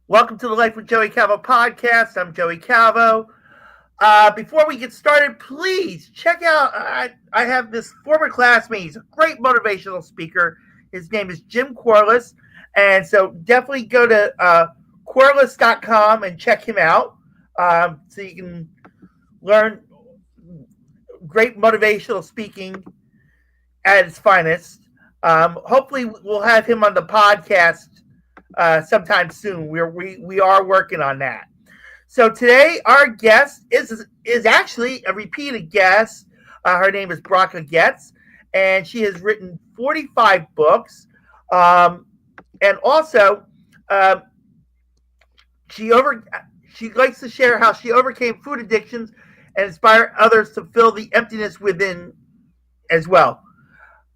Welcome to the Life with Joey Calvo Podcast. I'm Joey Calvo. Before we get started, please check out. I have this former classmate. He's a great motivational speaker. His name is Jim Corliss. And so definitely go to Corliss.com and check him out so you can learn great motivational speaking at its finest. Hopefully, we'll have him on the podcast sometime soon. We are working on that. So today, our guest is actually a repeated guest. Her name is Bracha Goetz, and she has written 45 books. And also, she likes to share how she overcame food addictions and inspire others to fill the emptiness within as well.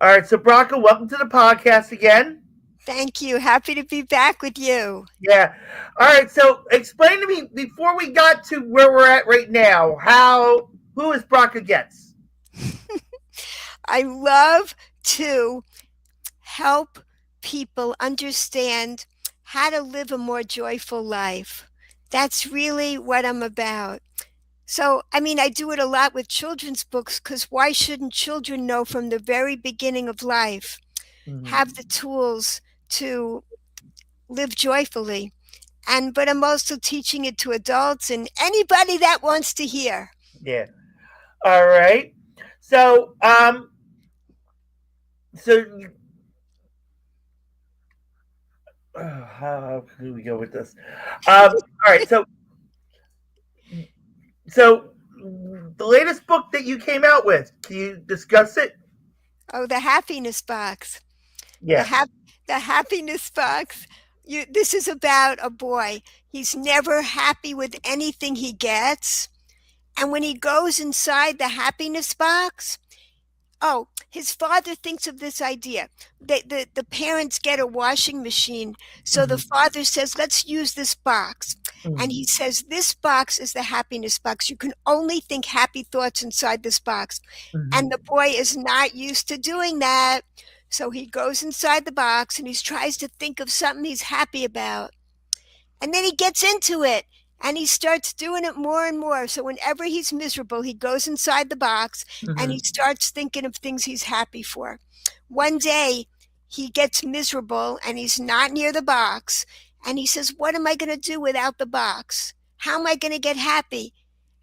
All right, so Bracha, welcome to the podcast again. Thank you. Happy to be back with you. Yeah. All right, so explain to me before we got to where we're at right now, who is Bracha Goetz? I love to help people understand how to live a more joyful life. That's really what I'm about. So, I do it a lot with children's books because why shouldn't children know from the very beginning of life, have the tools to live joyfully? But I'm also teaching it to adults and anybody that wants to hear. Yeah. All right. So, how do we go with this? All right. So the latest book that you came out with, can you discuss it? Oh, the happiness box. Yeah. The happiness box. This is about a boy. He's never happy with anything he gets. And when he goes inside the happiness box, his father thinks of this idea. The parents get a washing machine. So the father says, let's use this box. And he says, this box is the happiness box. You can only think happy thoughts inside this box. And the boy is not used to doing that. So he goes inside the box and he tries to think of something he's happy about. And then he gets into it. And he starts doing it more and more. So whenever he's miserable, he goes inside the box and he starts thinking of things he's happy for. One day, he gets miserable and he's not near the box. And he says, what am I going to do without the box? How am I going to get happy?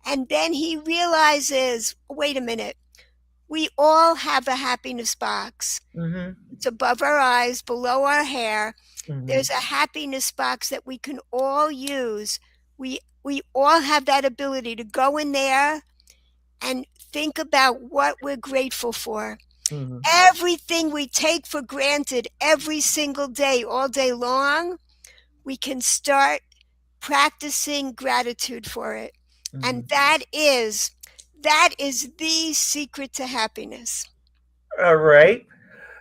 And then he realizes, wait a minute. We all have a happiness box. It's above our eyes, below our hair. There's a happiness box that we can all use. We all have that ability to go in there and think about what we're grateful for. Everything we take for granted every single day, all day long, we can start practicing gratitude for it. And that is the secret to happiness. All right.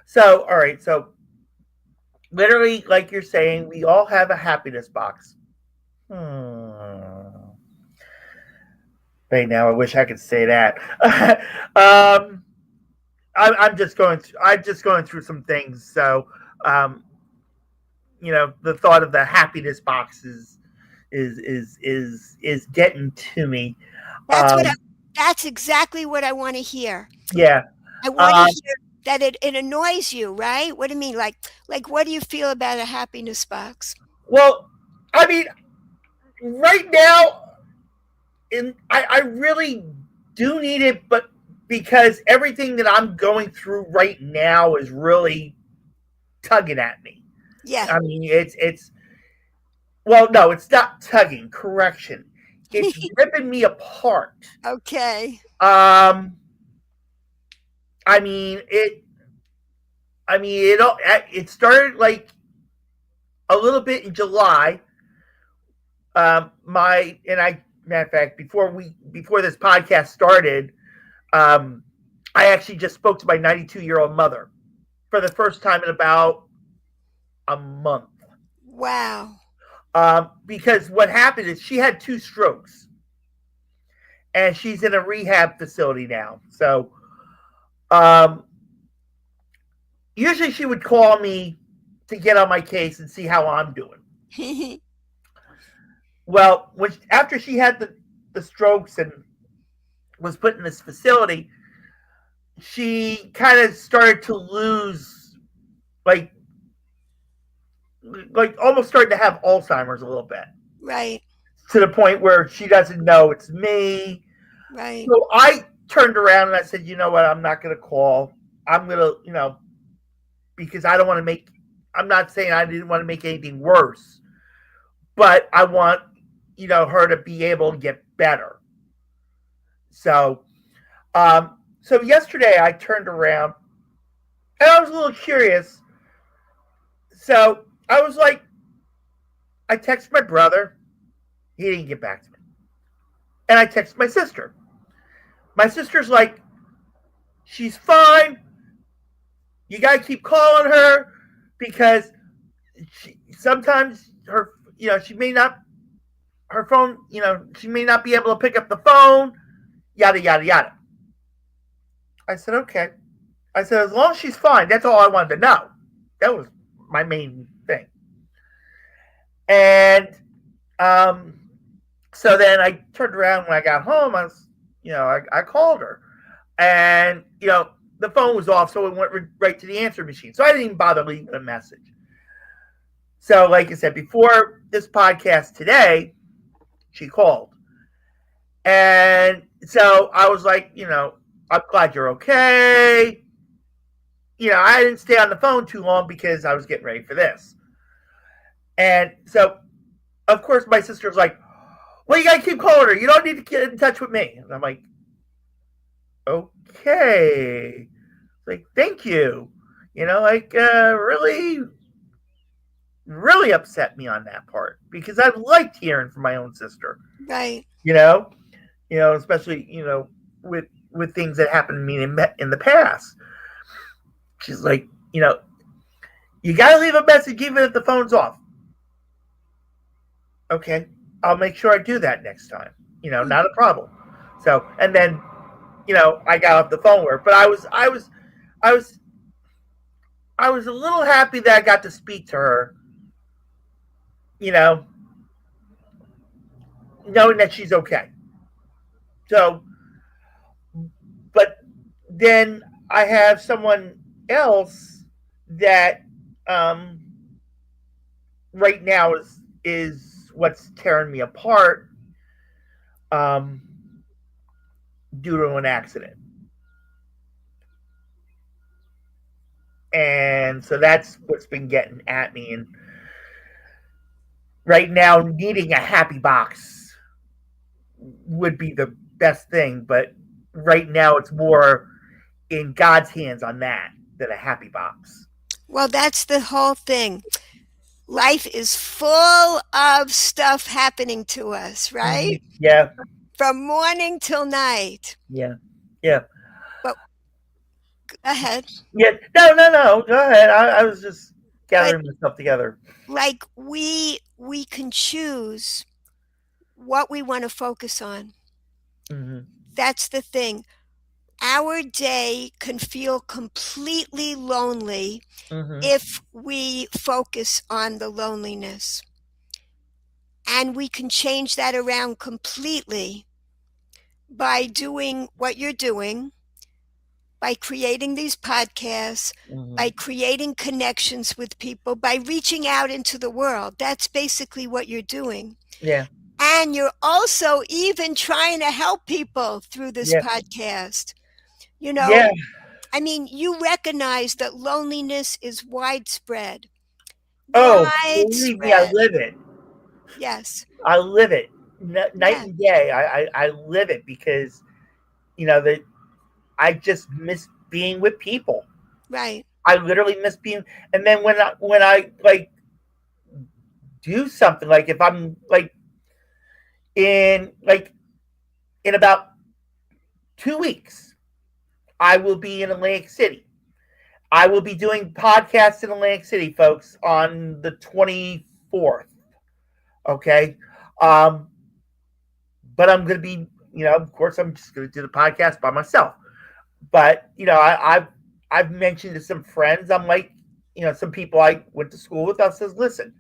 So literally, like you're saying, we all have a happiness box. Right now, I wish I could say that. I'm just going through some things. So, the thought of the happiness box is getting to me. That's exactly what I want to hear. Yeah. I want to hear that it annoys you, right? What do you mean? Like what do you feel about a happiness box? Well, I mean, right now, I really do need it, but because everything that I'm going through right now is really tugging at me. Yeah. I mean, it's well, no, it's not tugging. Correction, it's ripping me apart. Okay. I mean it started like a little bit in July. Matter of fact, before this podcast started, I actually just spoke to my 92-year-old mother for the first time in about a month. Wow. Because what happened is she had 2 strokes, and she's in a rehab facility now. So, usually she would call me to get on my case and see how I'm doing. Well, after she had the strokes and was put in this facility, she kind of started to lose, like almost starting to have Alzheimer's a little bit, Right. to the point where she doesn't know it's me. Right. So I turned around and I said, you know what, I'm not going to call. I'm going to, because I don't want to make, I'm not saying I didn't want to make anything worse, but I want, her to be able to get better. So, so yesterday I turned around and I was a little curious. So I was like, I texted my brother. He didn't get back to me. And I texted my sister. My sister's like, she's fine. You got to keep calling her because sometimes she may not, her phone, she may not be able to pick up the phone, yada, yada, yada. I said, okay. I said, as long as she's fine, that's all I wanted to know. That was my main thing. And so then I turned around when I got home. I called her, and the phone was off, so it went right to the answer machine. So I didn't even bother leaving a message. So, like I said, before this podcast today, she called, and so I was like, I'm glad you're okay. I didn't stay on the phone too long because I was getting ready for this. And so, of course, my sister's like, well, you got to keep calling her. You don't need to get in touch with me. And I'm like, okay. Like, thank you. Really, really upset me on that part because I liked hearing from my own sister. Right. Especially, with things that happened to me in the past. She's like, you got to leave a message even if the phone's off. Okay, I'll make sure I do that next time. Not a problem. So, and then, I got off the phone with her, but I was a little happy that I got to speak to her. Knowing that she's okay. So, but then I have someone else that right now is what's tearing me apart due to an accident. And so that's what's been getting at me. And right now, needing a happy box would be the best thing. But right now, it's more in God's hands on that than a happy box. Well, that's the whole thing. Life is full of stuff happening to us, right? Yeah. From morning till night. Yeah. But go ahead. Yeah. No. Go ahead. I was just gathering myself together. Like we can choose what we want to focus on. Mm-hmm. That's the thing. Our day can feel completely lonely if we focus on the loneliness. And we can change that around completely by doing what you're doing, by creating these podcasts, by creating connections with people, by reaching out into the world. That's basically what you're doing. Yeah. And you're also even trying to help people through this podcast. I mean, you recognize that loneliness is widespread. Believe me, I live it. Yes. I live it night and day. I live it because, I just miss being with people. Right. I literally miss being. And then when I like do something, like if I'm in about 2 weeks, I will be in Atlantic City. I will be doing podcasts in Atlantic City, folks, on the 24th. Okay. But I'm going to be, of course, I'm just going to do the podcast by myself. But, I've mentioned to some friends, I'm like, some people I went to school with, I says, listen,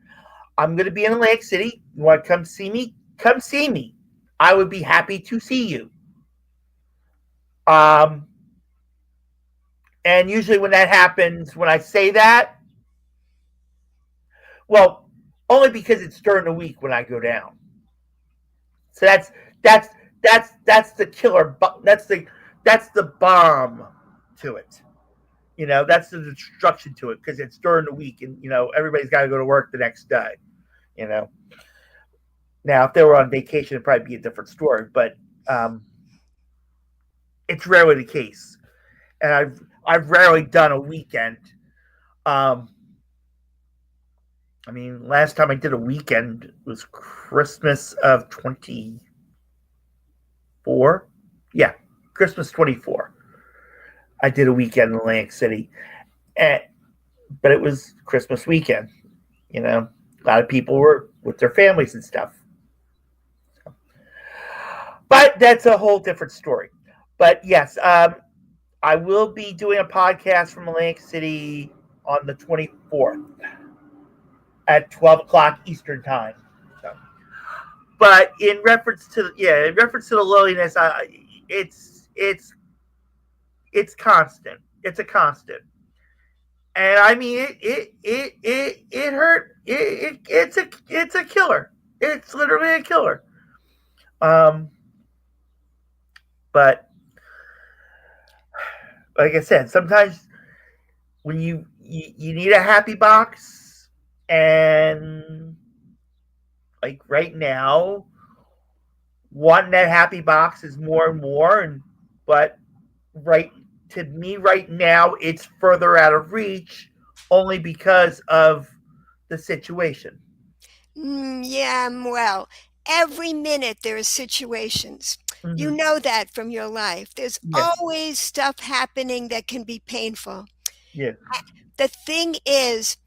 I'm going to be in Atlantic City. You want to come see me? Come see me. I would be happy to see you. Um, and usually when that happens, when I say that, well, only because it's during the week when I go down. So that's that's the killer. That's the bomb to it. That's the destruction to it because it's during the week, and everybody's got to go to work the next day. You know. Now, if they were on vacation, it'd probably be a different story, but it's rarely the case. And I've rarely done a weekend. Um, I mean, last time I did a weekend was Christmas of 24. Yeah, Christmas 24. I did a weekend in Atlantic City, but it was Christmas weekend. A lot of people were with their families and stuff. But that's a whole different story. But yes, I will be doing a podcast from Atlantic City on the 24th at 12 o'clock Eastern time. So, but in reference to the loneliness, it's constant. It's a constant, and I mean it hurt. It's a killer. It's literally a killer. But like I said, sometimes when you need a happy box, and like right now, wanting that happy box is more and more, but to me right now, it's further out of reach only because of the situation. Yeah, well, every minute there are situations. Mm-hmm. You know that from your life. There's always stuff happening that can be painful. Yeah. The thing is,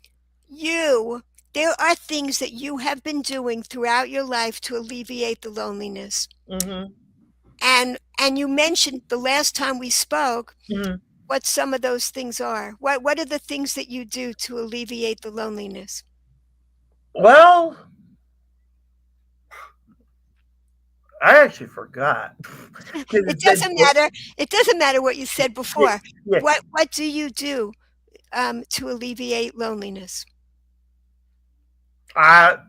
there are things that you have been doing throughout your life to alleviate the loneliness. Mm-hmm. And you mentioned the last time we spoke what some of those things are. What are the things that you do to alleviate the loneliness? Well, I actually forgot. It doesn't matter. It doesn't matter what you said before. Yeah. What do you do to alleviate loneliness? I'll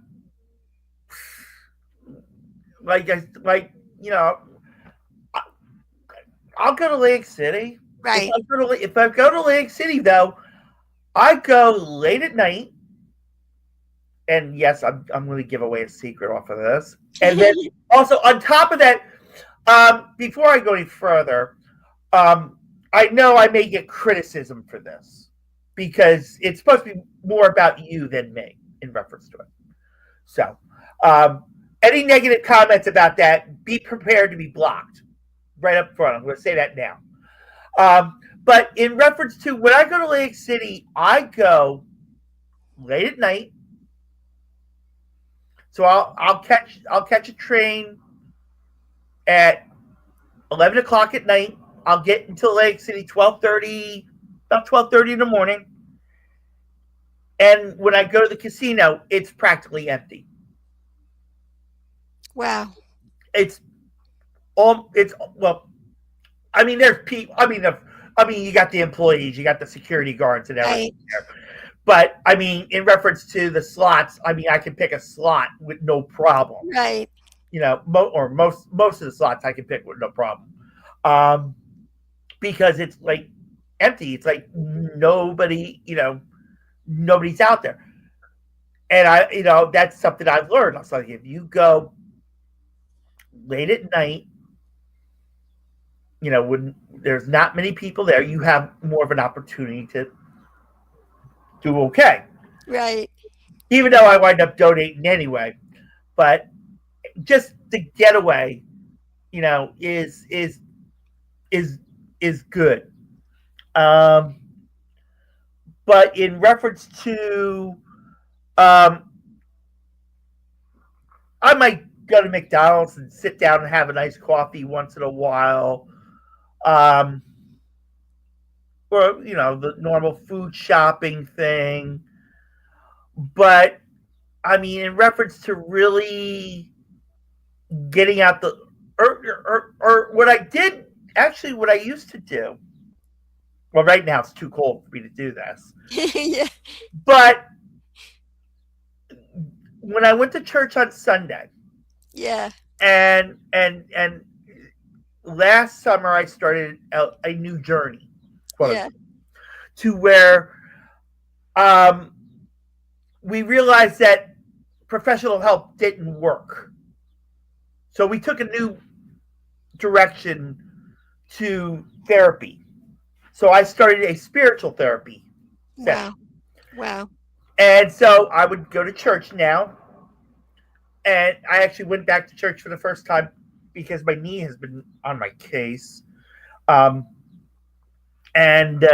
go to Lake City. Right. If I go to Lake City, though, I go late at night. And yes, I'm going to give away a secret off of this. And then also on top of that, before I go any further, I know I may get criticism for this because it's supposed to be more about you than me in reference to it. So, any negative comments about that, be prepared to be blocked right up front. I'm going to say that now. But in reference to when I go to Lake City, I go late at night. So I'll catch a train at 11 o'clock at night. I'll get into Lake City about 12:30 in the morning. And when I go to the casino, it's practically empty. Wow. I mean, there's people. I mean, you got the employees, you got the security guards and everything there. But I mean, in reference to the slots, I mean, I can pick a slot with no problem. Right. Most of the slots I can pick with no problem, because it's like empty. It's like nobody's out there. And that's something I've learned. I was like, if you go late at night, when there's not many people there, you have more of an opportunity to do okay. Right. Even though I wind up donating anyway, but just the getaway, is good. But in reference to, I might go to McDonald's and sit down and have a nice coffee once in a while. Or, the normal food shopping thing. But I mean, in reference to really getting out the or what I did actually what I used to do. Well, right now it's too cold for me to do this, Yeah, but when I went to church on Sunday, yeah, and last summer I started a new journey, quote yeah, unquote, to where um, we realized that professional help didn't work. So we took a new direction to therapy. So I started a spiritual therapy wow, session. wow. And so I would go to church now. And I actually went back to church for the first time because my knee has been on my case. Um, and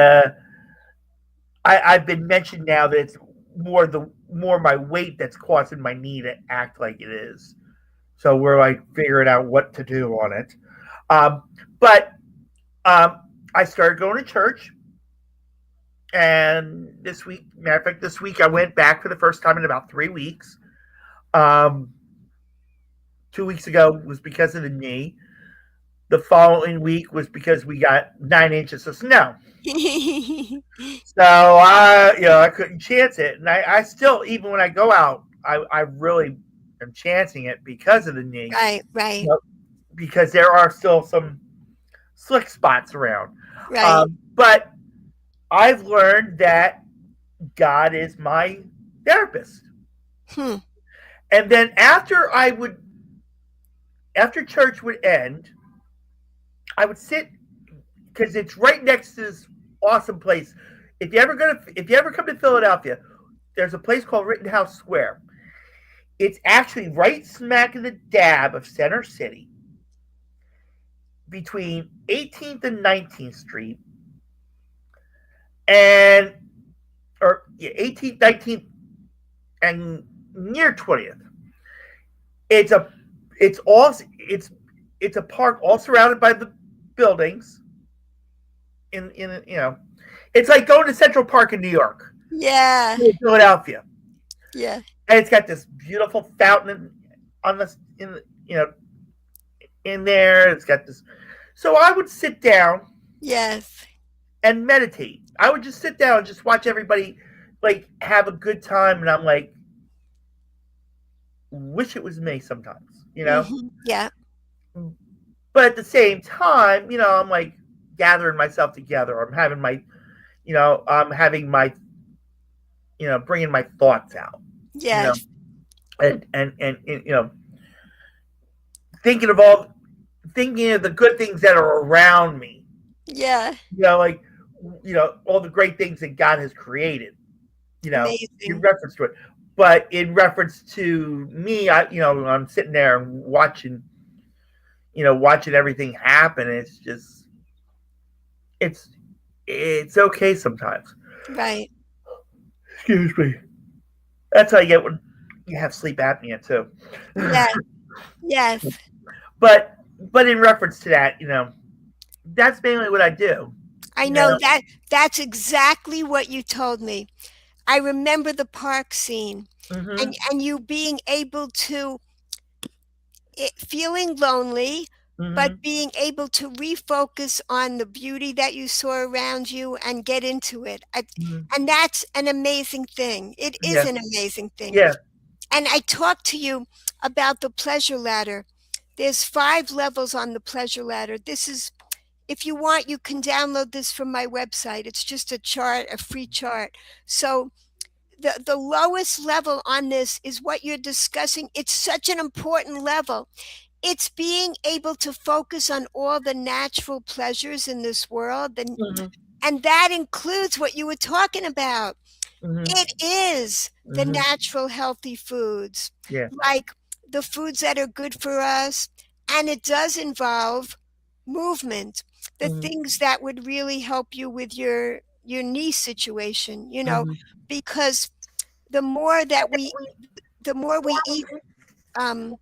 I've been mentioned now that it's more my weight that's causing my knee to act like it is. So we're like figuring out what to do on it. Um, but I started going to church, and this week, matter of fact, this week I went back for the first time in about 3 weeks. Um, 2 weeks ago was because of the knee. The following week was because we got 9 inches of snow. So I couldn't chance it, and I still, even when I go out, I really am chancing it because of the knee, Right, right, because there are still some slick spots around. right. But I've learned that God is my therapist, Hmm. and then after church would end, I would sit because it's right next to this awesome place. If you ever come to Philadelphia, there's a place called Rittenhouse Square. It's actually right smack in the dab of Center City, between 18th and 19th Street, and or yeah, 18th, 19th, and near 20th. It's a it's all it's a park all surrounded by the buildings. In it's like going to Central Park in New York, Yeah, Philadelphia, yeah, and it's got this beautiful fountain on the in there. It's got this. So I would sit down yes. and meditate. I would just sit down and just watch everybody like have a good time, and I'm like, wish it was me sometimes. Yeah, But at the same time, I'm like gathering myself together. I'm having my, bringing my thoughts out, you know, yes, and thinking of thinking of the good things that are around me, yeah. like, all the great things that God has created, in Amazing. reference to it. But in reference to me, I'm sitting there and watching everything happen. It's just, it's, it's okay sometimes. Right. Excuse me. That's how you get when you have sleep apnea too. Yes, yes. but but in reference to that, that's mainly what I do. I You know know. that that's exactly what you told me. I remember the park scene Mhm. and you being able to feeling lonely, but Mhm. being able to refocus on the beauty that you saw around you and get into it. Mhm. And that's an amazing thing. It is Yeah. an amazing thing. Yeah. And I talked to you about the pleasure ladder. There's 5 levels on the pleasure ladder. This is, if you want, you can download this from my website. It's just a chart, a free chart. So the lowest level on this is what you're discussing. It's such an important level. It's being able to focus on all the natural pleasures in this world, Mhm. and that includes what you were talking about. Mhm. It is the Mhm. natural healthy foods, Yeah. like the foods that are good for us, and it does involve movement, the Mhm. things that would really help you with your knee situation, Mhm. because the more that we eat um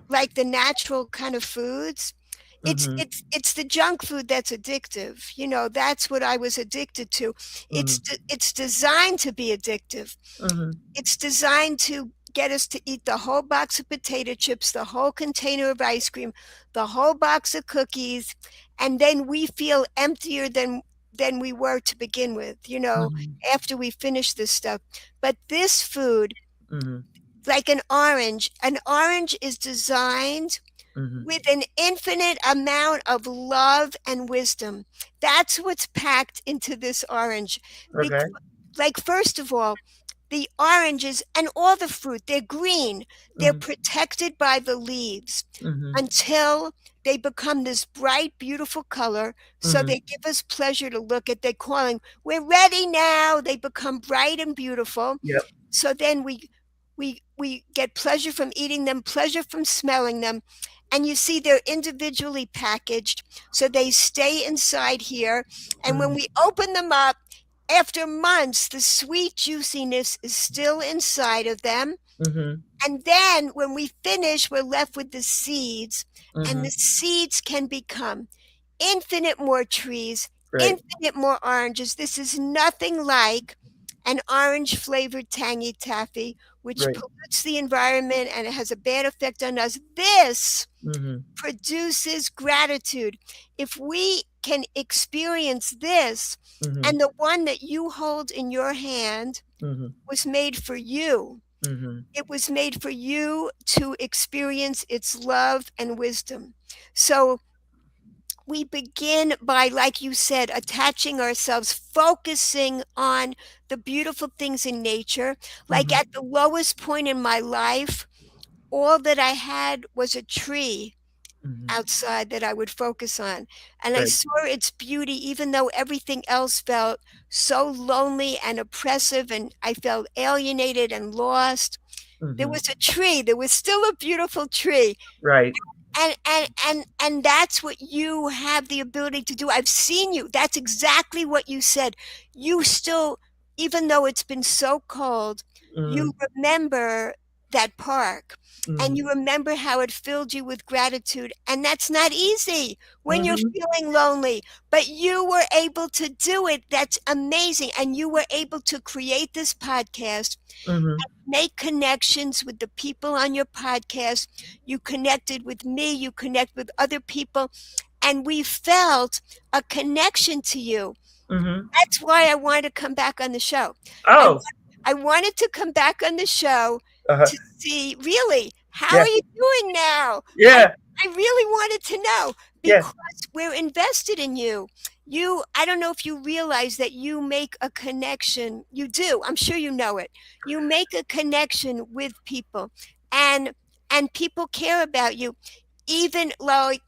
like the natural kind of foods, it's Mhm. it's it's the junk food that's addictive. That's what I was addicted to. Mhm. It's designed to be addictive. Mhm. It's designed to get us to eat the whole box of potato chips, the whole container of ice cream, the whole box of cookies, and then we feel emptier than we were to begin with, Mm-hmm. after we finish this stuff. But this food, Mm-hmm. like an orange is designed Mm-hmm. with an infinite amount of love and wisdom. That's what's packed into this orange. Okay. Like, first of all, the oranges and all the fruit, they're green. They're Mm-hmm. protected by the leaves Mm-hmm. until they become this bright, beautiful color. So Mm-hmm. they give us pleasure to look at. They're calling, we're ready now. They become bright and beautiful. Yep. So then we get pleasure from eating them, pleasure from smelling them. And you see, they're individually packaged, so they stay inside here. And when Mm-hmm. we open them up, after months, the sweet juiciness is still inside of them. Mm-hmm. And then when we finish, we're left with the seeds, and Mm-hmm. the seeds can become infinite more trees, Right. infinite more oranges. This is nothing like an orange flavored tangy taffy, which Right. pollutes the environment and it has a bad effect on us. This Mm-hmm. produces gratitude. If we can experience this, Mm-hmm. and the one that you hold in your hand Mm-hmm. was made for you. Mm-hmm. It was made for you to experience its love and wisdom. So we begin by, like you said, attaching ourselves, focusing on the beautiful things in nature. Like, Mm-hmm. at the lowest point in my life, all that I had was a tree Mm-hmm. outside that I would focus on. And I Right. saw its beauty, even though everything else felt so lonely and oppressive, and I felt alienated and lost. There Mm-hmm. was a tree, there was still a beautiful tree. Right. And that's what you have the ability to do. I've seen you. That's exactly what you said. You still, even though it's been so cold, Mm-hmm. you remember that park, and Mm-hmm. you remember how it filled you with gratitude. And that's not easy when you're Mm-hmm. feeling lonely, but you were able to do it. That's amazing. And you were able to create this podcast, Mm-hmm. make connections with the people on your podcast. You connected with me, you connect with other people, and we felt a connection to you. Mm-hmm. That's why I wanted to come back on the show. I, Oh. I wanted to come back on the show Uh-huh. to see, really, how Yeah. are you doing now? I, Yeah. I really wanted to know, Yeah. because we're invested in you. I don't know if you realize that you make a connection. You do. I'm sure you know it. You make a connection with people, and people care about you. Even like,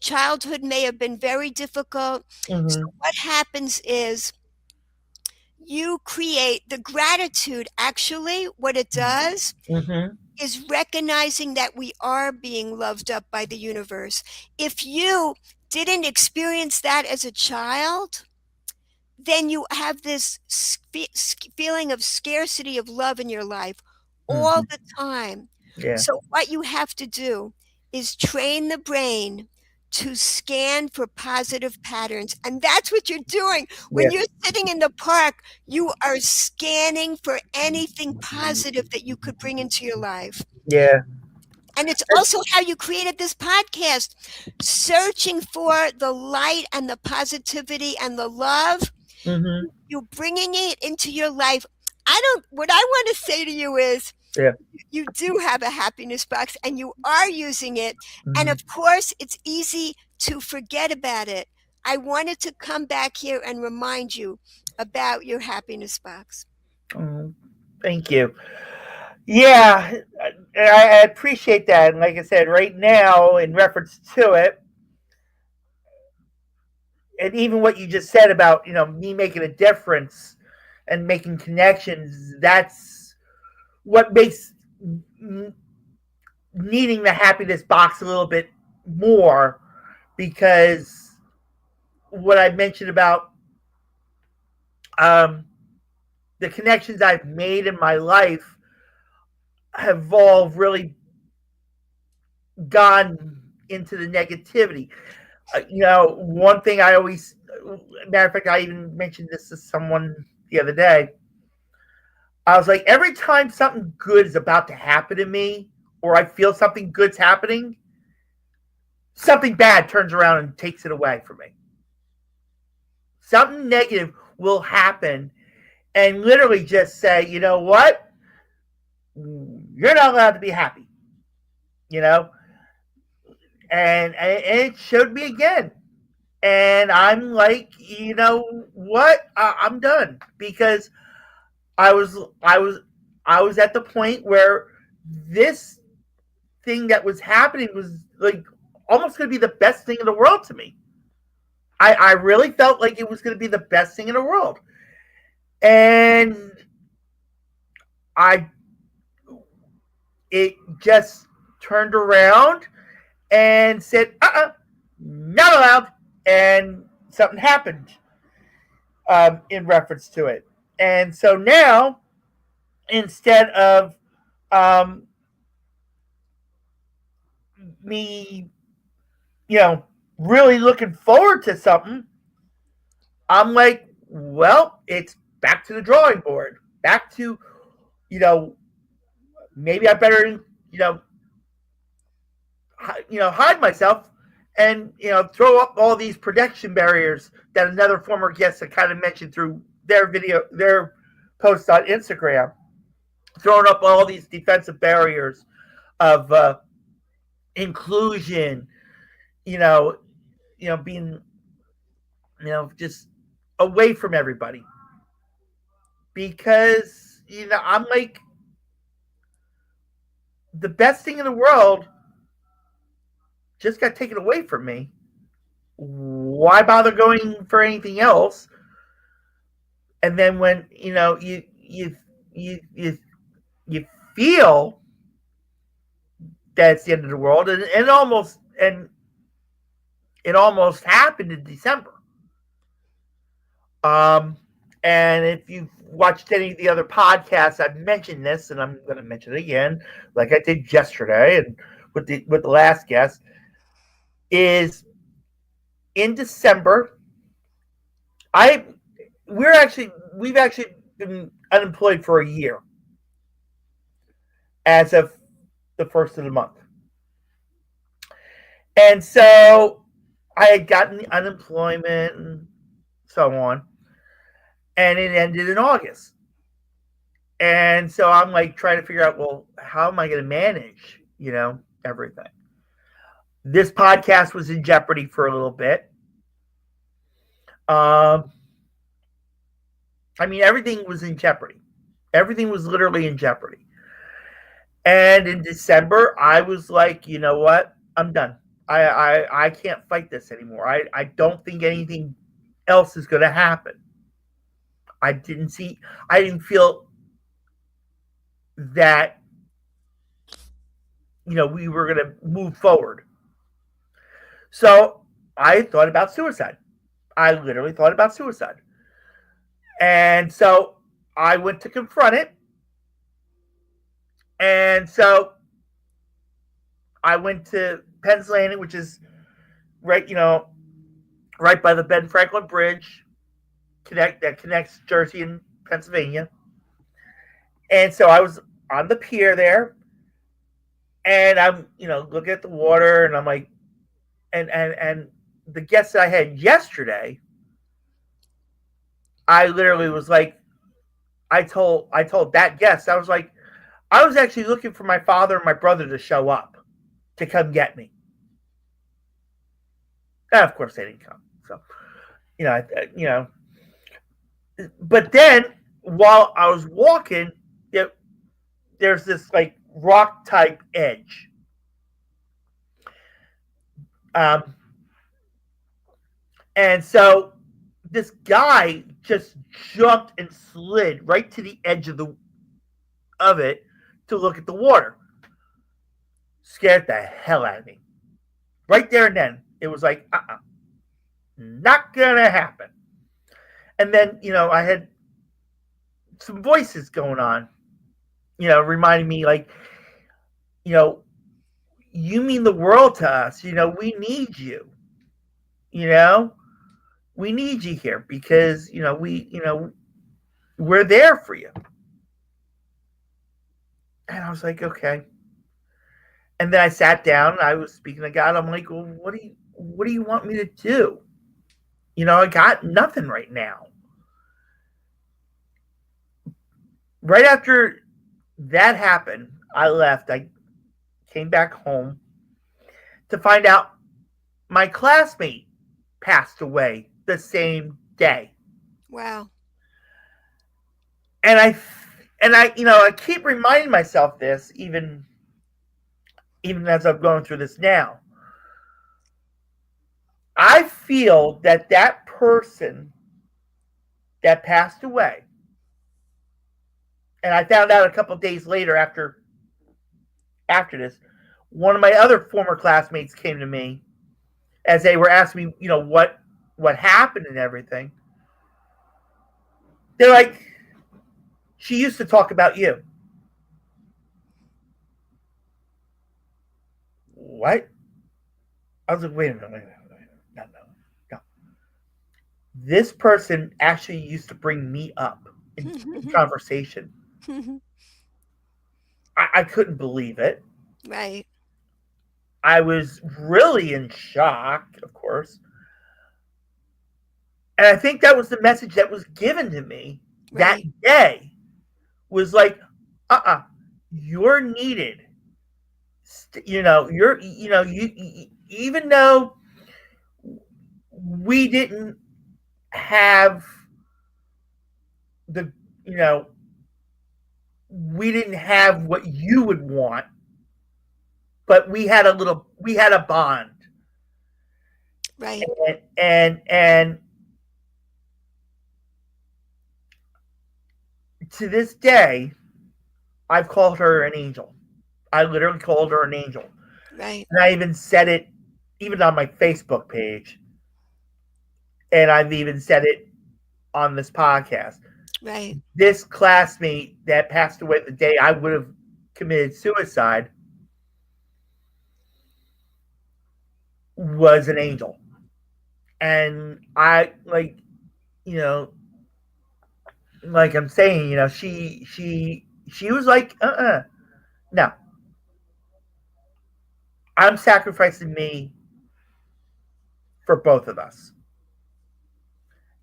childhood may have been very difficult. So Mm-hmm. what happens is, you create the gratitude. Actually, what it does Mm-hmm. is recognizing that we are being loved up by the universe. If you didn't experience that as a child, then you have this feeling of scarcity of love in your life all Mm-hmm. the time. Yeah. So, what you have to do is train the brain to scan for positive patterns. And that's what you're doing. When Yeah. you're sitting in the park, you are scanning for anything positive that you could bring into your life. Yeah. And it's also how you created this podcast, searching for the light and the positivity and the love. Mm-hmm. You're bringing it into your life. What I want to say to you is, Yeah. you do have a happiness box and you are using it. And Mm-hmm. of course, it's easy to forget about it. I wanted to come back here and remind you about your happiness box. Oh, thank you. Yeah, I appreciate that. And like I said, right now, in reference to it, and even what you just said about me making a difference and making connections, that's what makes needing the happiness box a little bit more, because what I mentioned about um, the connections I've made in my life have all really gone into the negativity. One thing I always, matter of fact, I even mentioned this to someone the other day. I was like, every time something good is about to happen to me, or I feel something good's happening, something bad turns around and takes it away from me. Something negative will happen and literally just say, you know what? You're not allowed to be happy. You know? And it showed me again. And I'm like, you know what? I'm done because I was I was I was at the point where this thing that was happening was like almost going to be the best thing in the world to me. I really felt like it was going to be the best thing in the world. And I it just turned around and said, not allowed. And something happened in reference to it. And so now, instead of um, me, really looking forward to something, I'm like, well, it's back to the drawing board. Back to, maybe I better, hide myself and throw up all these protection barriers that another former guest had kind of mentioned through their post on Instagram, throwing up all these defensive barriers of inclusion, being just away from everybody, because I'm like, the best thing in the world just got taken away from me. Why bother going for anything else? And then when you feel that it's the end of the world, and it almost happened in December. And if you've watched any of the other podcasts, I've mentioned this, and I'm going to mention it again, like I did yesterday, and with the last guest, is in December. We've actually been unemployed for a year as of the first of the month. And so I had gotten the unemployment and so on, and it ended in August. And so I'm like trying to figure out, well, how am I going to manage, everything? This podcast was in jeopardy for a little bit. Everything was in jeopardy. Everything was literally in jeopardy. And in December, I was like, you know what? I'm done. I can't fight this anymore. I don't think anything else is going to happen. I didn't feel that, we were going to move forward. So I thought about suicide. I literally thought about suicide. And so I went to confront it. And so I went to Penn's Landing, which is right by the Ben Franklin Bridge that connects Jersey and Pennsylvania. And so I was on the pier there, and I'm, looking at the water, and I'm like, and the guests that I had yesterday, I literally was like, I told that guest, I was like, I was actually looking for my father and my brother to show up to come get me. And of course they didn't come. So, but then while I was walking, there's this like rock type edge. And so this guy just jumped and slid right to the edge of it to look at the water. Scared the hell out of me. Right there and then, it was like, not gonna happen. And then, I had some voices going on, reminding me like, you mean the world to us. We need you. We need you here because, we're there for you. And I was like, okay. And then I sat down and I was speaking to God. I'm like, well, what do you want me to do? I got nothing right now. Right after that happened, I left. I came back home to find out my classmate passed away the same day. Wow. And I keep reminding myself this even as I'm going through this now. I feel that person that passed away, and I found out a couple of days later after this, one of my other former classmates came to me as they were asking me, what happened and everything. They're like, she used to talk about you. What? I was like, wait a minute. No. This person actually used to bring me up in conversation. I couldn't believe it. Right. I was really in shock, of course. And I think that was the message that was given to me that day. Was like, you're needed. You're even though we didn't have we didn't have what you would want, but we had a bond. Right. And to this day, I've called her an angel. I literally called her an angel. Right. And I even said it even on my Facebook page. And I've even said it on this podcast. Right. This classmate that passed away the day I would have committed suicide was an angel. And I like I'm saying, she was like, no. I'm sacrificing me for both of us.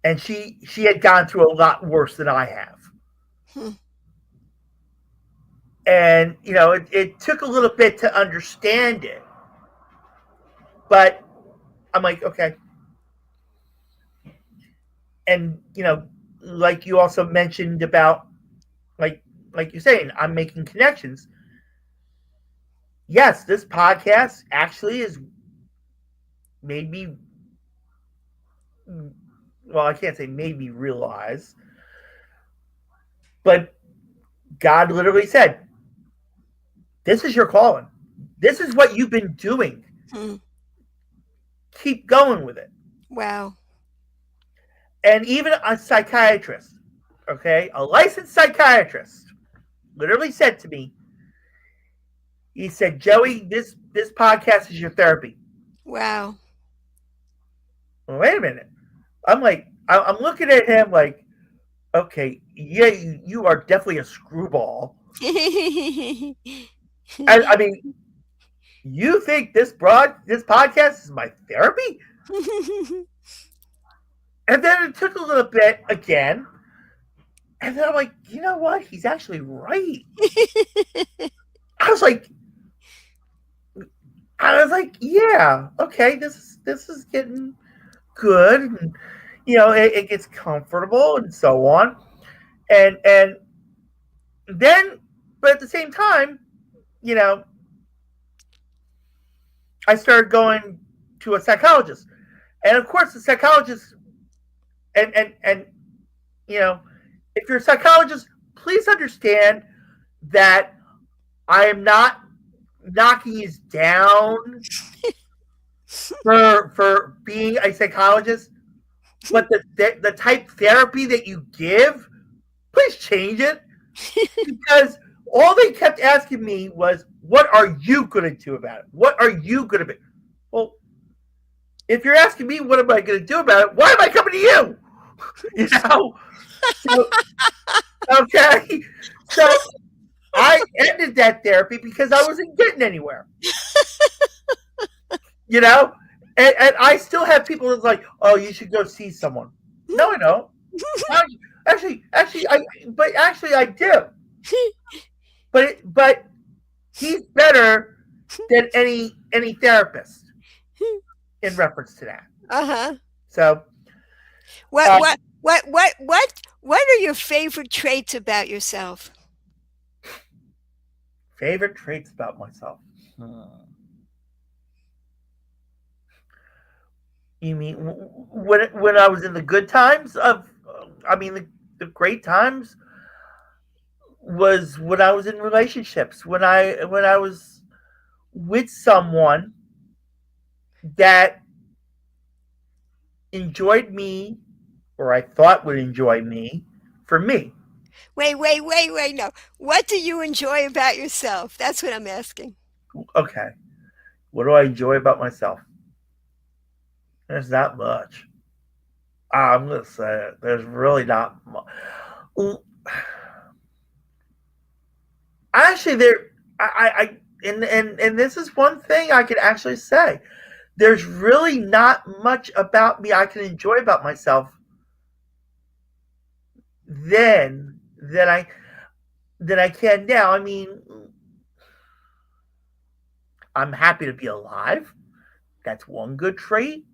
And she had gone through a lot worse than I have. And, it took a little bit to understand it. But I'm like, okay. And, like you also mentioned about, like you're saying, I'm making connections. Yes, this podcast actually has made me, well, I can't say made me realize, but God literally said, this is your calling. This is what you've been doing. Keep going with it. Wow. And even a psychiatrist, okay, a licensed psychiatrist, literally said to me, he said, Joey, this podcast is your therapy. Wow. Well, wait a minute. I'm like, I'm looking at him like, okay, yeah, you are definitely a screwball. I mean, you think this podcast is my therapy? And then it took a little bit again. And then I'm like, you know what? He's actually right. I was like, yeah, okay, this is getting good. And, it gets comfortable and so on. And then, but at the same time, I started going to a psychologist. And of course, the psychologist, and if you're a psychologist, please understand that I am not knocking you down for being a psychologist, but the type therapy that you give, please change it. Because all they kept asking me was, what are you going to do about it? What are you going to be? Well, if you're asking me what am I going to do about it, why am I coming to you? So, okay. So ended that therapy because I wasn't getting anywhere. You know, and I still have people that's like, oh, you should go see someone. No, I don't. Actually, I do. But he's better than any therapist in reference to that. Uh-huh. So, What what what what what what are your favorite traits about yourself? favorite traits about myself. You mean when I was in the good times of, I mean the great times was when I was in relationships, when I was with someone that enjoyed me, or I thought would enjoy me for me. Wait. No. What do you enjoy about yourself? That's what I'm asking. Okay, what do I enjoy about myself? There's not much. I'm gonna say it. There's really not much. Actually, I and this is one thing I could actually say. There's really not much about me I can enjoy about myself then than I can now. I mean, I'm happy to be alive. That's one good trait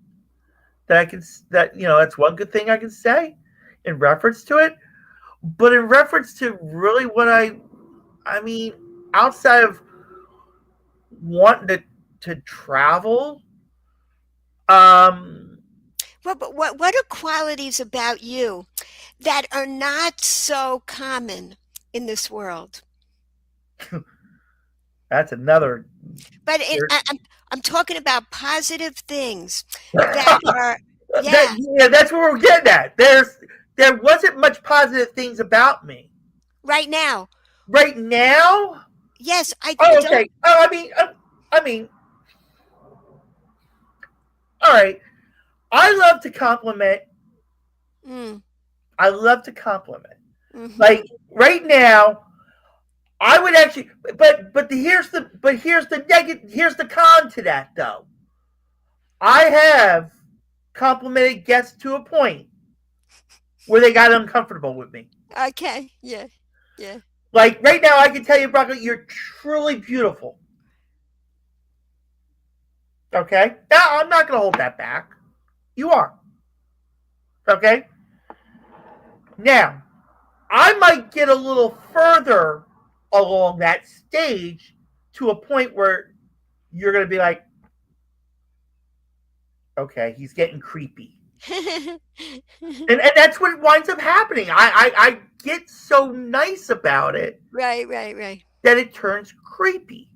that I can that's one good thing I can say in reference to it. But in reference to really what I mean, outside of wanting to travel, um, Well, but what are qualities about you that are not so common in this world? that's another. But I'm talking about positive things that are, yeah, That's where we're getting at. There wasn't much positive things about me right now. right now. Yes, I Oh, don't. okay. Oh, I mean, all right. I love to compliment. Mm, I love to compliment. hmm. Like right now, I would actually, but here's the negative. Here's the con to that though. I have complimented guests to a point where they got uncomfortable with me. Okay, yeah, yeah. Like right now, I can tell you, Broccoli, you're truly beautiful. Okay, now I'm not going to hold that back. You are. Okay. Now, I might get a little further along that stage to a point where you're going to be like, okay, he's getting creepy. And that's what winds up happening. I get so nice about it Right. that it turns creepy.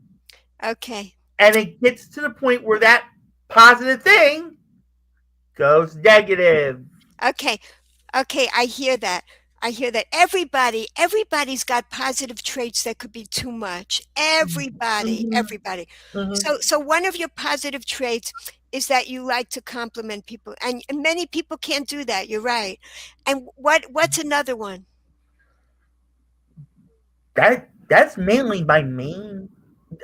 Okay. And it gets to the point where that positive thing goes negative. Okay. Okay, I hear that. I hear that everybody's got positive traits that could be too much. Mm-hmm. Everybody. Mm-hmm. So one of your positive traits is that you like to compliment people, and many people can't do that. You're right. And what's another one? That's mainly my main.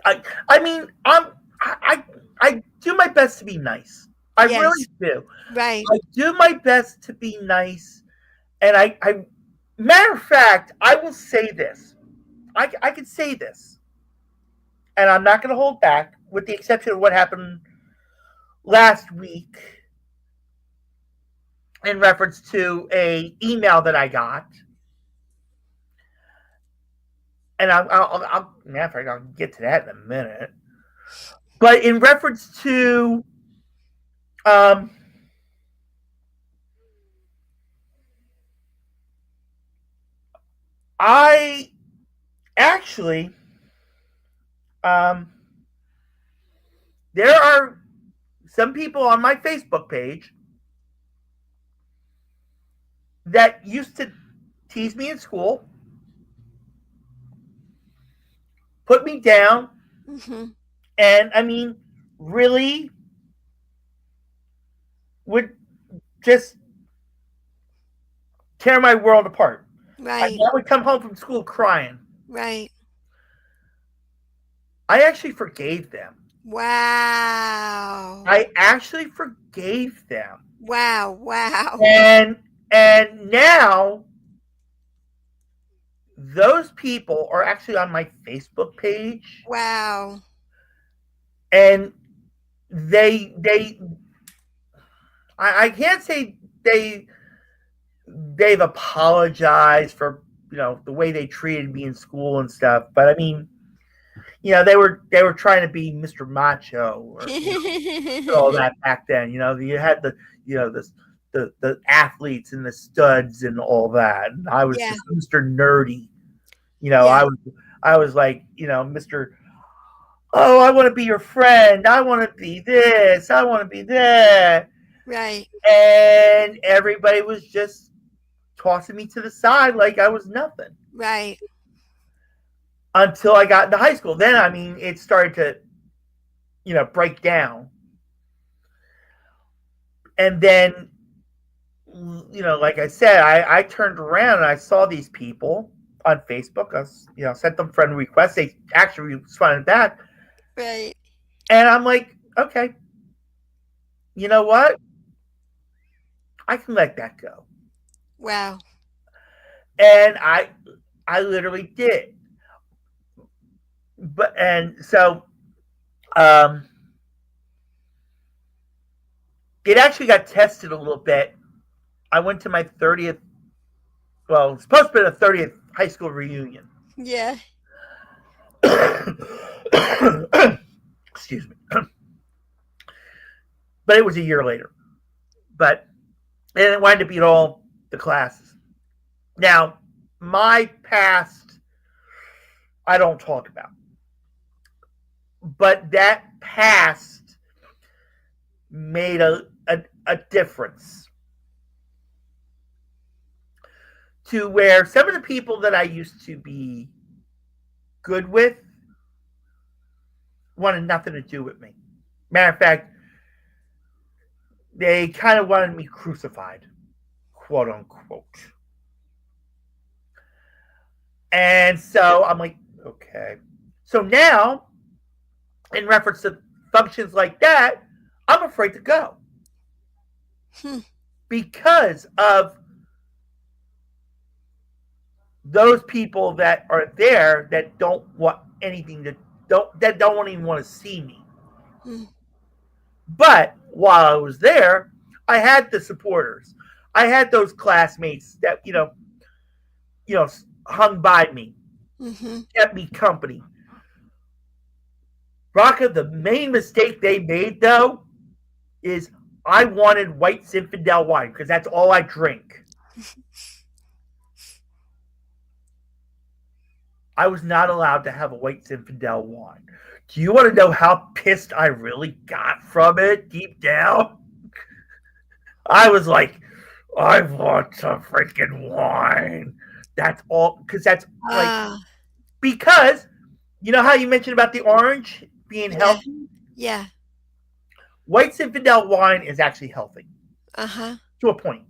I mean I do my best to be nice. I really Yes. do. Right. I do my best to be nice, and I matter of fact, I will say this. I can say this, and I'm not going to hold back, with the exception of what happened last week in reference to a email that I got, and matter of fact, I'll get to that in a minute. But in reference to um, I actually um, there are some people on my Facebook page that used to tease me in school, put me down, Hmm. and I mean, really would just tear my world apart. I Right. would come home from school crying. Right. I actually forgave them. Wow. I actually forgave them. Wow. Wow. And now those people are actually on my Facebook page. Wow. And I can't say they've apologized for, the way they treated me in school and stuff, but I mean, they were trying to be Mr. Macho or all that back then. You had the athletes and the studs and all that, and I was just Mr. Nerdy. Yeah. I was like, Mr. Oh, I want to be your friend. I want to be this. I want to be that. Right. And everybody was just tossing me to the side like I was nothing. Right. Until I got into high school. Then, I mean, it started to, break down. And then, like I said, I turned around and I saw these people on Facebook. I, sent them friend requests. They actually responded back. Right. And I'm like, okay, you know what? I can let that go. Wow. And I literally did. And so it actually got tested a little bit. I went to my 30th, well, it's supposed to be the 30th high school reunion. Yeah. Excuse me. But it was a year later. And it wanted to beat all the classes. Now, my past, I don't talk about. But that past made a difference. To where some of the people that I used to be good with wanted nothing to do with me. Matter of fact, they kind of wanted me crucified, quote unquote. And so I'm like, okay. So now, in reference to functions like that, I'm afraid to go. Because of those people that are there that don't want anything that don't even want to see me. But while I was there, I had the supporters. I had those classmates that hung by me, kept me company. Bracha, the main mistake they made though is I wanted white Zinfandel wine because that's all I drink. I was not allowed to have a white Zinfandel wine. Do you want to know how pissed I really got from it deep down? I was like, I want some freaking wine. That's all, because that's because you know how you mentioned about the orange being healthy? Yeah. White Zinfandel wine is actually healthy. To a point.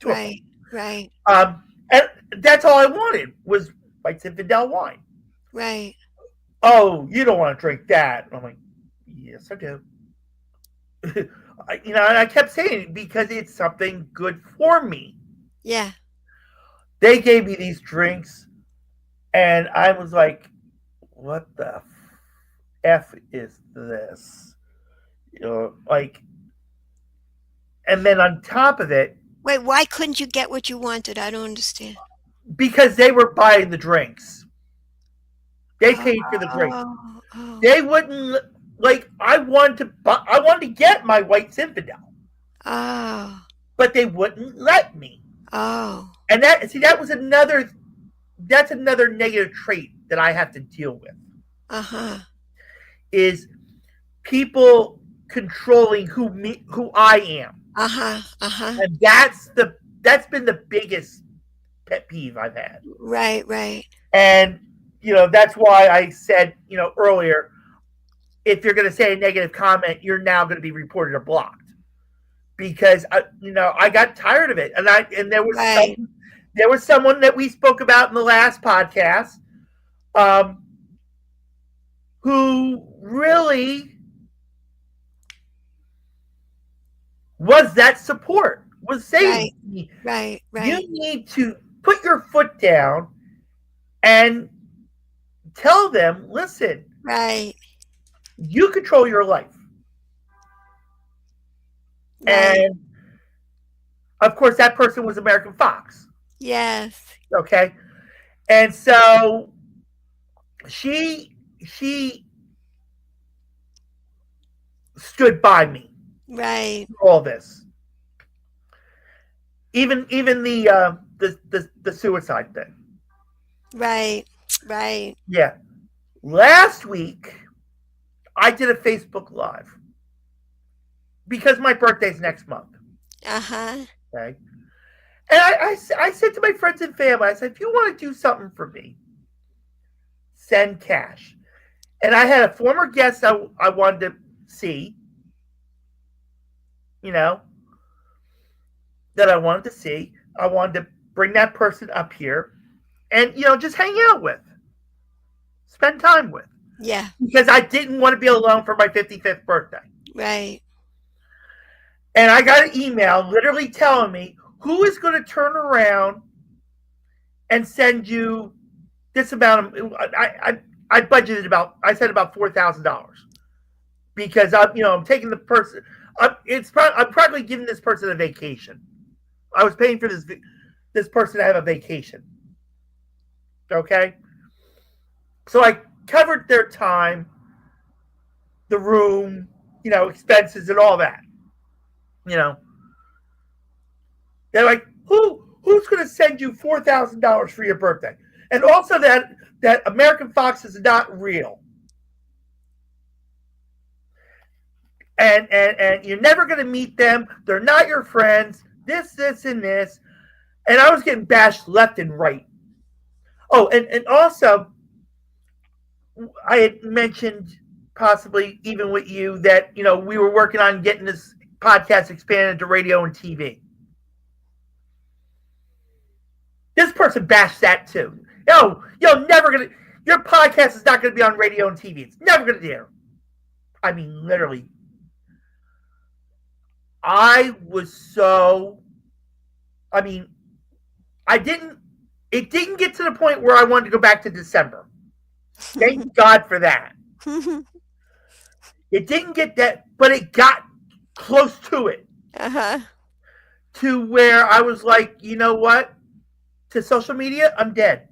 Right. And that's all I wanted was white Zinfandel wine. Right. Oh, you don't want to drink that. I'm like, yes, I do. And I kept saying it because it's something good for me. Yeah. They gave me these drinks, and I was like, what the F is this? And then on top of it. Wait, why couldn't you get what you wanted? I don't understand. Because they were buying the drinks. They paid for the drinks. They wouldn't, I wanted to get my white Zinfandel. But they wouldn't let me. And that was that's another negative trait that I have to deal with. Is people controlling who I am. And that's been the biggest pet peeve I've had. Right. And that's why I said earlier, if you're going to say a negative comment, you're now going to be reported or blocked. Because I got tired of it, and there was someone that we spoke about in the last podcast, who really was that support, was saying Right. to me, Right. you Right. need to put your foot down and tell them, listen, Right. you control your life. Right. And of course, that person was American Fox. Yes. Okay. And so she stood by me Right. through all this. Even the suicide thing. Right. Right. Yeah. Last week I did a Facebook Live because my birthday's next month. Uh-huh. Okay. And I said to my friends and family, I said, if you want to do something for me, send cash. And I had a former guest I wanted to see, you know, that I wanted to see. I wanted to bring that person up here and, just hang out with, spend time with. Yeah. Because I didn't want to be alone for my 55th birthday. Right. And I got an email literally telling me who is going to turn around and send you this amount of. I budgeted I said about $4,000 because I'm taking the person. I'm probably giving this person a vacation. I was paying for this person to have a vacation. Okay, so I covered their time, the room, expenses and all that. They're like, who's going to send you $4,000 for your birthday? And also that American Fox is not real. And you're never going to meet them. They're not your friends. This, and this. And I was getting bashed left and right. Oh, and also, I had mentioned possibly even with you that, we were working on getting this podcast expanded to radio and TV. This person bashed that too. Your podcast is not going to be on radio and TV. It's never going to air. I mean, literally. It didn't get to the point where I wanted to go back to December. Thank God for that. It didn't get that, but it got close to it. Uh-huh. To where I was like, you know what? To social media, I'm dead.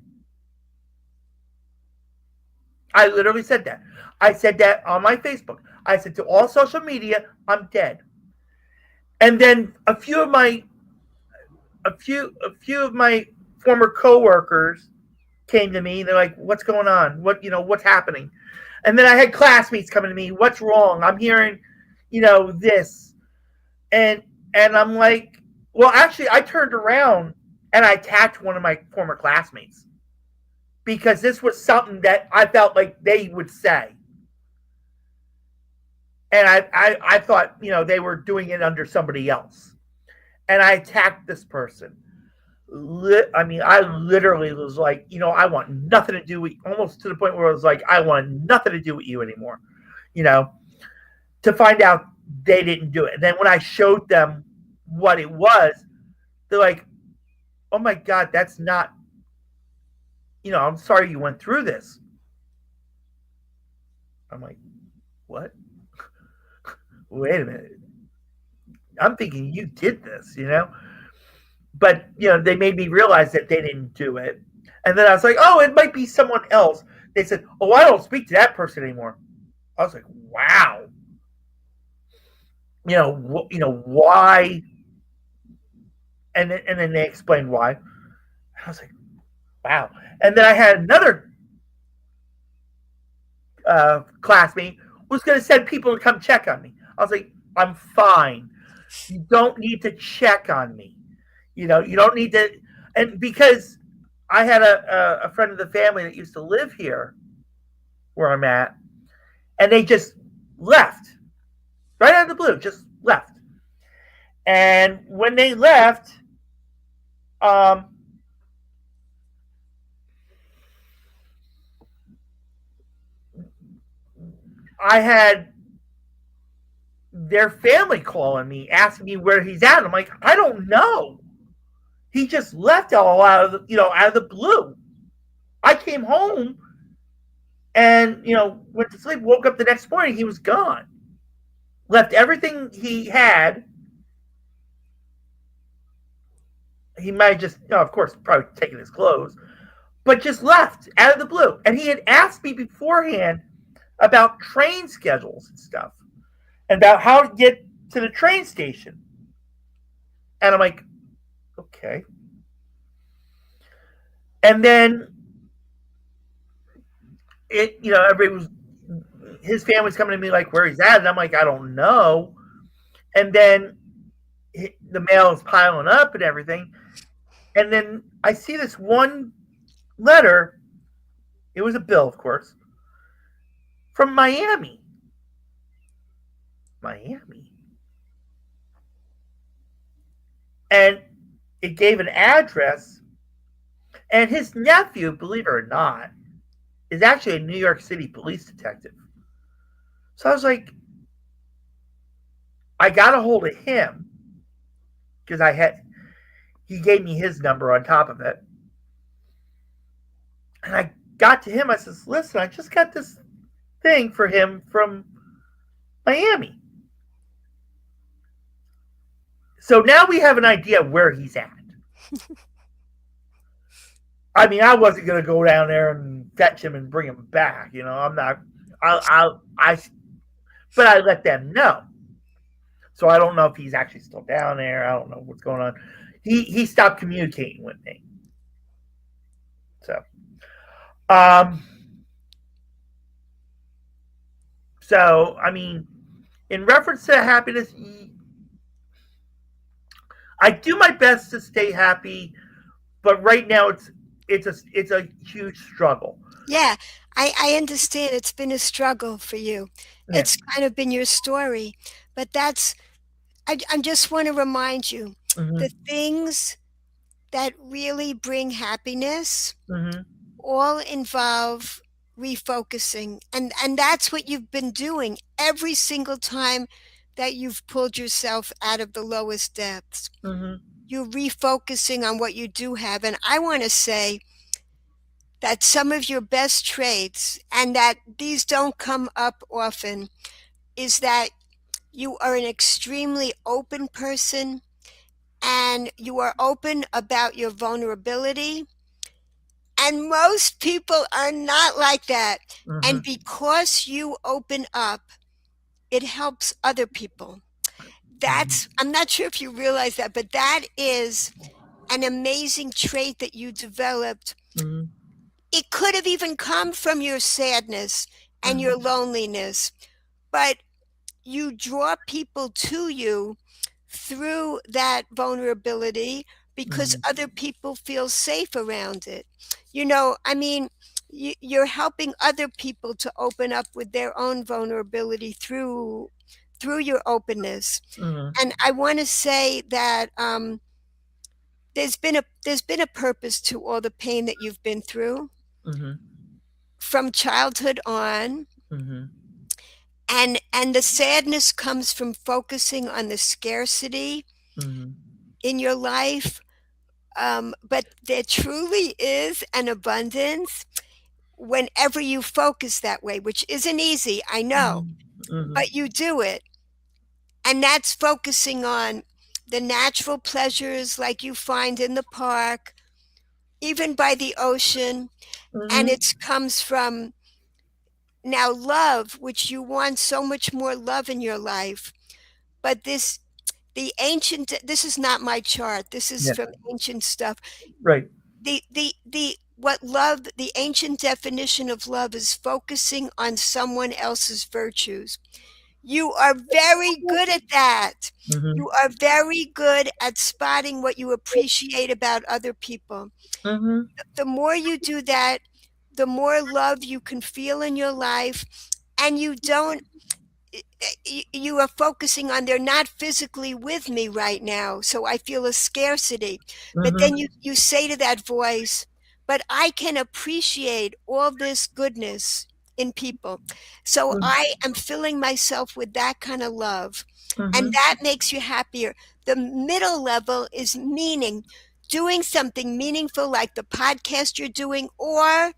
I literally said that. I said that on my Facebook. I said to all social media, I'm dead. And then a few of my former coworkers came to me. They're like, "What's going on? What's happening?" And then I had classmates coming to me. What's wrong? I'm hearing, this, and I'm like, well, actually, I turned around and I attacked one of my former classmates because this was something that I felt like they would say. And I thought, they were doing it under somebody else. And I attacked this person. I literally was like, I want nothing to do with, almost to the point where I was like, I want nothing to do with you anymore. To find out they didn't do it. And then when I showed them what it was, they're like, oh my God, that's not, I'm sorry you went through this. I'm like, what? Wait a minute. I'm thinking you did this, But, they made me realize that they didn't do it. And then I was like, oh, it might be someone else. They said, oh, I don't speak to that person anymore. I was like, wow. Why? And then they explained why. I was like, wow. And then I had another classmate who was going to send people to come check on me. I was like, I'm fine. You don't need to check on me. You don't need to. And because I had a friend of the family that used to live here where I'm at, and they just left. Right out of the blue, just left. And when they left, I had their family calling me, asking me where he's at. I'm like, I don't know. He just left all out of out of the blue. I came home and went to sleep. Woke up the next morning, he was gone. Left everything he had. He might just, of course, probably taken his clothes, but just left out of the blue. And he had asked me beforehand about train schedules and stuff, and about how to get to the train station. And I'm like, okay. And then everybody was, his family's coming to me like, where he's at, and I'm like, I don't know. And then the mail is piling up and everything. And then I see this one letter. It was a bill, of course, from Miami. And it gave an address. And his nephew, believe it or not, is actually a New York City police detective. So I was like, I got a hold of him because he gave me his number on top of it. And I got to him. I says, listen, I just got this thing for him from Miami. So now we have an idea of where he's at. I mean, I wasn't going to go down there and fetch him and bring him back. I'm not. But I let them know. So I don't know if he's actually still down there. I don't know what's going on. He stopped communicating with me. So I mean, in reference to happiness, I do my best to stay happy, but right now it's a huge struggle. Yeah, I understand. It's been a struggle for you. Yeah. It's kind of been your story, but I just want to remind you, the things that really bring happiness all involve refocusing. And that's what you've been doing every single time that you've pulled yourself out of the lowest depths. You're refocusing on what you do have. And I want to say that some of your best traits, and that these don't come up often, is that you are an extremely open person, and you are open about your vulnerability. And most people are not like that. And because you open up, it helps other people. I'm not sure if you realize that, but that is an amazing trait that you developed. It could have even come from your sadness and your loneliness, but you draw people to you through that vulnerability because other people feel safe around it. I mean, you're helping other people to open up with their own vulnerability through your openness. And I want to say that there's been a purpose to all the pain that you've been through from childhood on. And the sadness comes from focusing on the scarcity in your life. But there truly is an abundance whenever you focus that way, which isn't easy, I know, but you do it. And that's focusing on the natural pleasures like you find in the park, even by the ocean. And it comes from now love, which you want so much more love in your life. But this is not my chart. This is from ancient stuff. Right. The ancient definition of love is focusing on someone else's virtues. You are very good at that. You are very good at spotting what you appreciate about other people. The more you do that, the more love you can feel in your life, and you are focusing on, they're not physically with me right now, so I feel a scarcity. But then you say to that voice, but I can appreciate all this goodness in people. So Mm-hmm. I am filling myself with that kind of love, and Mm-hmm. that makes you happier. The middle level is meaning, doing something meaningful like the podcast you're doing, or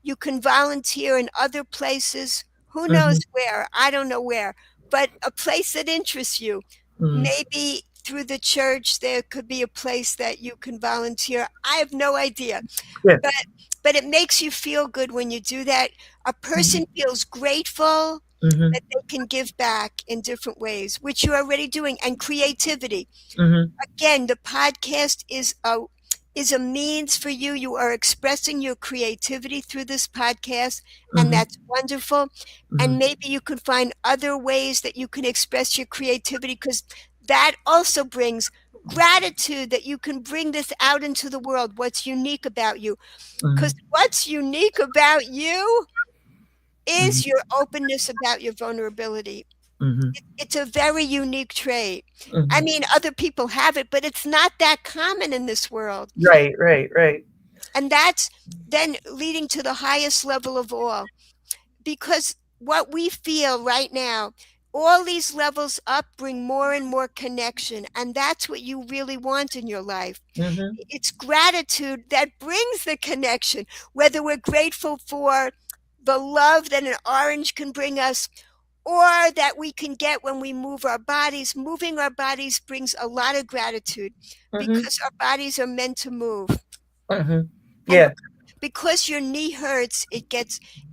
you can volunteer in other places. Who knows where? I don't know where, but a place that interests you. Mm-hmm. Maybe through the church, there could be a place that you can volunteer. I have no idea. Yeah. But it makes you feel good when you do that. A person feels grateful Mm-hmm. that they can give back in different ways, which you're already doing, and creativity. Mm-hmm. Again, the podcast is a means for you. You are expressing your creativity through this podcast, and Mm-hmm. that's wonderful. Mm-hmm. And maybe you can find other ways that you can express your creativity, because that also brings gratitude that you can bring this out into the world, what's unique about you. Because what's unique about you Mm-hmm. is your openness about your vulnerability. Mm-hmm. It's a very unique trait. I Mm-hmm. mean, other people have it, but it's not that common in this world. Right, right, right. And that's then leading to the highest level of all. Because what we feel right now, all these levels up bring more and more connection. And that's what you really want in your life. Mm-hmm. It's gratitude that brings the connection, whether we're grateful for the love that an orange can bring us, or that we can get when we move our bodies. Moving our bodies brings a lot of gratitude, Mm-hmm. because our bodies are meant to move. Mm-hmm. And Yeah. because your knee hurts,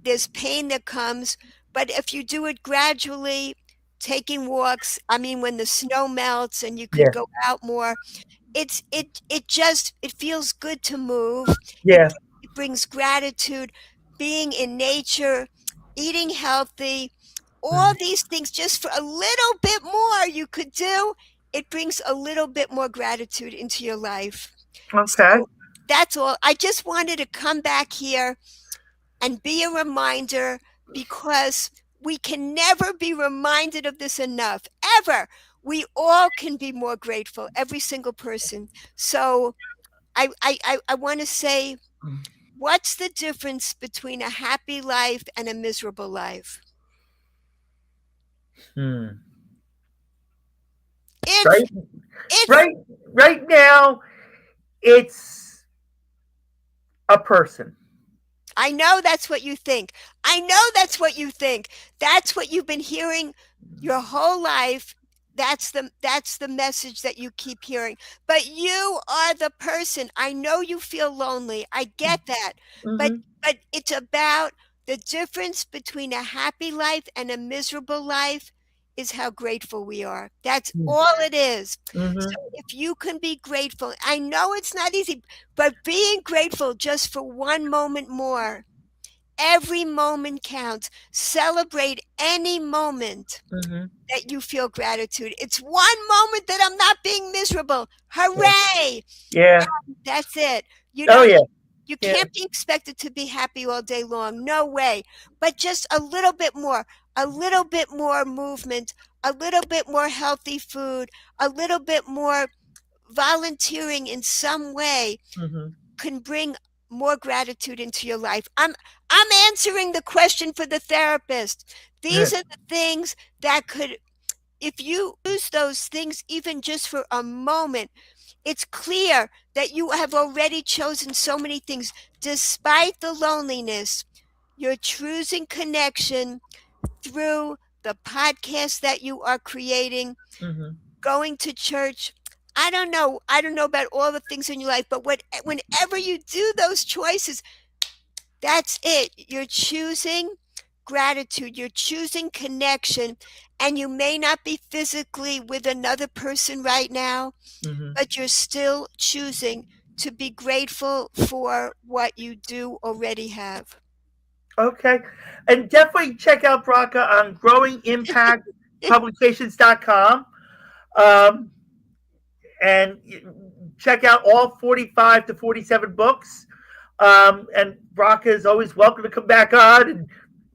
there's pain that comes. But if you do it gradually, taking walks, I mean, when the snow melts and you can Yeah. go out more, it feels good to move. It, Yeah. it brings gratitude, being in nature, eating healthy, all Mm-hmm. these things, just for a little bit more you could do. It brings a little bit more gratitude into your life. Okay. So that's all. I just wanted to come back here and be a reminder, because we can never be reminded of this enough, ever. We all can be more grateful, every single person. So I want to say, what's the difference between a happy life and a miserable life? Hmm. It's Right, it's right, right now, it's a person. I know that's what you think. I know that's what you think. That's what you've been hearing your whole life. That's the message that you keep hearing. But you are the person. I know you feel lonely. I get that. But Mm-hmm. it's about the difference between a happy life and a miserable life is how grateful we are. That's all it is. So Mm-hmm. if you can be grateful, I know it's not easy, but being grateful just for one moment more. Every moment counts. Celebrate any moment Mm-hmm. that you feel gratitude. It's one moment that I'm not being miserable. Hooray! Yeah. That's it. You Oh don't yeah. you Yeah. can't be expected to be happy all day long. No way. But just a little bit more movement, a little bit more healthy food, a little bit more volunteering in some way Mm-hmm. can bring more gratitude into your life. I'm answering the question for the therapist. Yeah. These are the things that could, if you use those things even just for a moment, it's clear that you have already chosen so many things. Despite the loneliness, you're choosing connection through the podcast that you are creating, Mm-hmm. going to church. I don't know about all the things in your life, but whenever you do those choices, that's it. You're choosing gratitude, you're choosing connection, and you may not be physically with another person right now, Mm-hmm. but you're still choosing to be grateful for what you do already have. Okay. And definitely check out Bracha on growingimpactpublications.com. Um, and check out all 45 to 47 books. And Bracha is always welcome to come back on and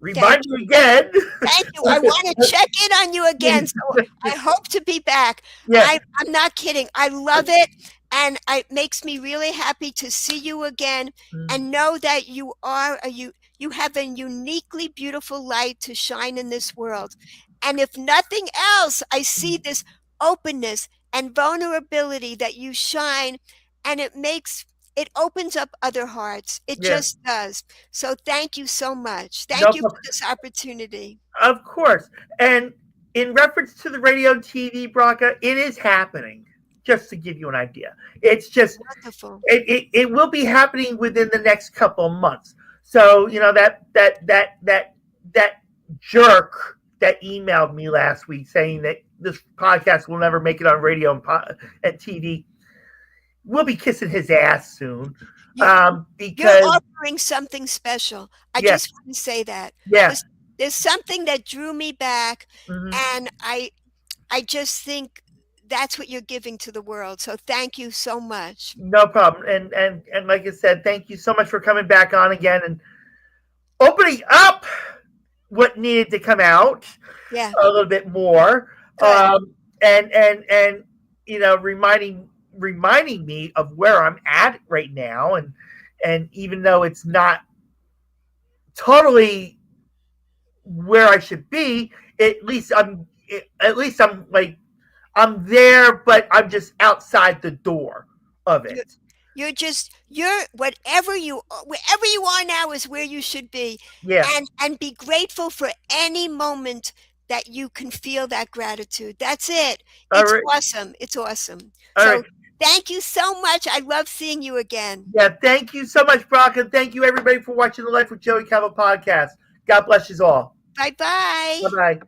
Thank remind you again. Thank you. I want to check in on you again. So I hope to be back. Yeah. I'm not kidding. I love it. And it makes me really happy to see you again and know that you You have a uniquely beautiful light to shine in this world. And if nothing else, I see this openness and vulnerability that you shine, and it opens up other hearts. It Yeah. just does. So thank you so much. No Thank you for problem. this opportunity. Of course. And in reference to the radio and TV, Bracha, it is happening. Just to give you an idea, it's just Wonderful. it will be happening within the next couple of months. So that jerk that emailed me last week saying that this podcast will never make it on radio and TV, we'll be kissing his ass soon. You're Because offering something special. I yes, just want to say that. yeah, There's something that drew me back, mhm. and I just think that's what you're giving to the world. So thank you so much. No problem. And like I said, thank you so much for coming back on again and opening up what needed to come out Yeah. a little bit more. Good. And reminding me of where I'm at right now, and even though it's not totally where I should be, at least I'm like I'm there, but I'm just outside the door of You're, it. you're wherever you are now is where you should be. Yeah. And be grateful for any moment that you can feel that gratitude. That's it. All It's right. awesome. It's awesome. All So right. thank you so much. I love seeing you again. Yeah. Thank you so much, Brock, and thank you everybody for watching the Life with Joey Calvo podcast. God bless you all. Bye bye. Bye bye.